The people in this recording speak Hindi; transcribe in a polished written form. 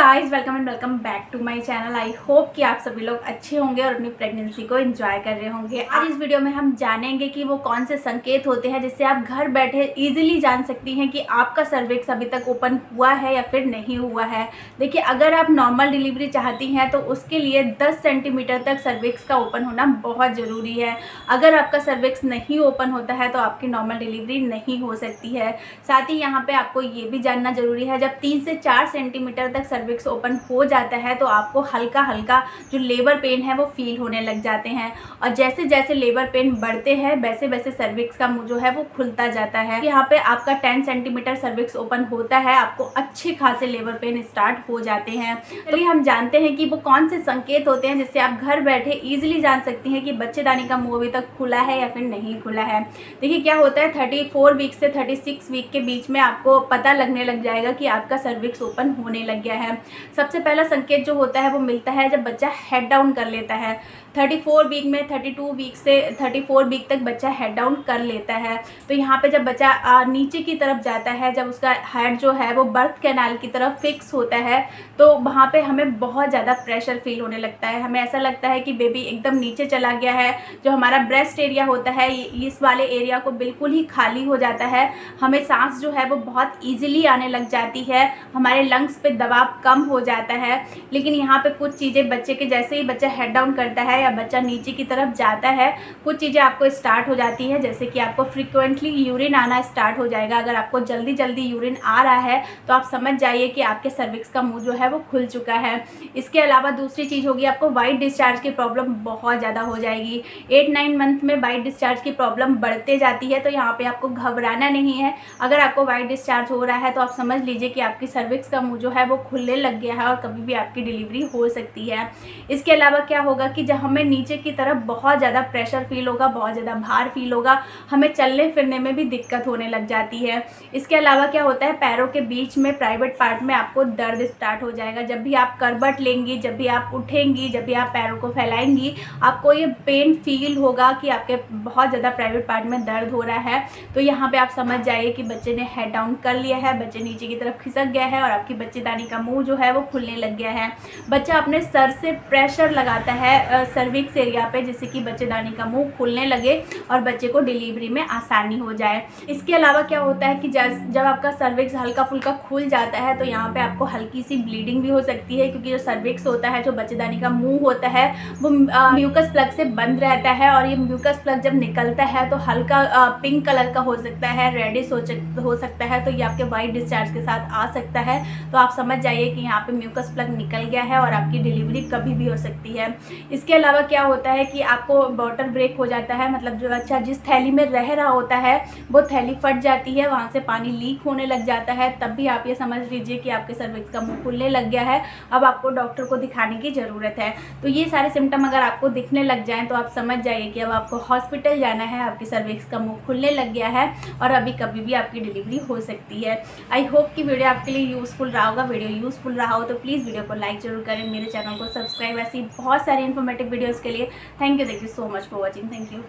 Guys, welcome and welcome back to my channel. I hope कि आप सभी लोग अच्छे होंगे और अपनी प्रेगनेंसी को एंजॉय कर रहे होंगे। आज इस वीडियो में हम जानेंगे कि वो कौन से संकेत होते हैं जिससे आप घर बैठे इजीली जान सकती हैं कि आपका सर्विक्स अभी तक ओपन हुआ है या फिर नहीं हुआ है। देखिए, अगर आप नॉर्मल डिलीवरी चाहती हैं तो उसके लिए 10 सेंटीमीटर तक सर्विक्स का ओपन होना बहुत ज़रूरी है। अगर आपका सर्विक्स नहीं ओपन होता है तो आपकी नॉर्मल डिलीवरी नहीं हो सकती है। साथ ही यहाँ पे आपको ये भी जानना जरूरी है, जब 3 से 4 सेंटीमीटर तक सर्विक्स ओपन हो जाता है तो आपको हल्का हल्का जो लेबर पेन है वो फील होने लग जाते हैं, और जैसे जैसे लेबर पेन बढ़ते हैं वैसे वैसे सर्विक्स का मुंह जो है वो खुलता जाता है। यहाँ पे आपका 10 सेंटीमीटर सर्विक्स ओपन होता है, आपको अच्छे खासे लेबर पेन स्टार्ट हो जाते हैं। तो ये हम जानते हैं कि वो कौन से संकेत होते हैं जिससे आप घर बैठे इजीली जान सकती हैं कि बच्चेदानी का मुंह अभी तक खुला है या फिर नहीं खुला है। देखिए, क्या होता है, 34 वीक से 36 वीक के बीच में आपको पता लगने लग जाएगा कि आपका सर्विक्स ओपन होने लग गया है। सबसे पहला संकेत जो होता है वो मिलता है जब बच्चा हेड डाउन कर लेता है। 34 वीक में 32 वीक से 34 वीक तक बच्चा हेड डाउन कर लेता है। तो यहाँ पे जब बच्चा नीचे की तरफ जाता है, जब उसका हेड जो है वो बर्थ कैनाल की तरफ फिक्स होता है, तो वहाँ पे हमें बहुत ज़्यादा प्रेशर फील होने लगता है। हमें ऐसा लगता है कि बेबी एकदम नीचे चला गया है। जो हमारा ब्रेस्ट एरिया होता है, इस वाले एरिया को बिल्कुल ही खाली हो जाता है। हमें सांस जो है वो बहुत ईजिली आने लग जाती है, हमारे लंग्स पे दबाव कम हो जाता है। लेकिन यहाँ पे कुछ चीज़ें बच्चे के, जैसे ही बच्चा हेड डाउन करता है या बच्चा नीचे की तरफ जाता है, कुछ चीज़ें आपको स्टार्ट हो जाती है, जैसे कि आपको फ्रीक्वेंटली यूरिन आना स्टार्ट हो जाएगा। अगर आपको जल्दी जल्दी यूरिन आ रहा है तो आप समझ जाइए कि आपके सर्विक्स का मुंह जो है वो खुल चुका है। इसके अलावा दूसरी चीज़ होगी, आपको वाइट डिस्चार्ज की प्रॉब्लम बहुत ज़्यादा हो जाएगी। 8-9 मंथ में वाइट डिस्चार्ज की प्रॉब्लम बढ़ते जाती है, तो यहाँ पे आपको घबराना नहीं है। अगर आपको वाइट डिस्चार्ज हो रहा है तो आप समझ लीजिए कि आपकी सर्विक्स का मुंह जो है वो खुलने लग गया है और कभी भी आपकी डिलीवरी हो सकती है। इसके अलावा क्या होगा कि जब हमें नीचे की तरफ बहुत ज़्यादा प्रेशर फील होगा, बहुत ज़्यादा भार फील होगा, हमें चलने फिरने में भी दिक्कत होने लग जाती है। इसके अलावा क्या होता है, पैरों के बीच में प्राइवेट पार्ट में आपको दर्द स्टार्ट हो जाएगा। जब भी आप करवट लेंगी, जब भी आप उठेंगी, जब भी आप पैरों को फैलाएंगी, आपको ये पेन फील होगा कि आपके बहुत ज़्यादा प्राइवेट पार्ट में दर्द हो रहा है। तो यहाँ पे आप समझ जाइए कि बच्चे ने हेड डाउन कर लिया है, बच्चे नीचे की तरफ खिसक गया है और आपकी बच्चेदानी का मुंह जो है वो खुलने लग गया है। बच्चा अपने सर से प्रेशर लगाता है सर्विक्स एरिया पे, जिससे कि बच्चेदानी का मुंह खुलने लगे और बच्चे को डिलीवरी में आसानी हो जाए। इसके अलावा क्या होता है कि जब आपका सर्विक्स हल्का फुल्का खुल जाता है तो यहाँ पे आपको हल्की सी ब्लीडिंग भी हो सकती है, क्योंकि जो सर्विक्स होता है, जो बच्चेदानी का मुंह होता है, वो म्यूकस प्लग से बंद रहता है, और ये म्यूकस प्लग जब निकलता है तो हल्का पिंक कलर का हो सकता है, रेडिश हो सकता है। तो ये आपके वाइट डिस्चार्ज के साथ आ सकता है। तो आप समझ जाइए कि यहाँ पे म्यूकस प्लग निकल गया है और आपकी डिलीवरी कभी भी हो सकती है। इसके अलावा क्या होता है कि आपको वाटर ब्रेक हो जाता है, मतलब जो बच्चा जिस थैली में रह रहा होता है वो थैली फट जाती है, वहाँ से पानी लीक होने लग जाता है। तब भी आप ये समझ लीजिए कि आपके सर्विक्स का मुंह खुलने लग गया है, अब आपको डॉक्टर को दिखाने की ज़रूरत है। तो ये सारे सिम्टम अगर आपको दिखने लग जाएँ तो आप समझ जाइए कि अब आपको हॉस्पिटल जाना है, आपकी सर्विक्स का मुंह खुलने लग गया है और अभी कभी भी आपकी डिलीवरी हो सकती है। आई होप कि वीडियो आपके लिए यूज़फुल रहा होगा। वीडियो यूज़फुल रहा हो तो प्लीज़ वीडियो को लाइक जरूर करें, मेरे चैनल को सब्सक्राइब। ऐसी बहुत सारी इन्फॉर्मेटिव वीडियोज़ के लिए thank you so much for watching. Thank you.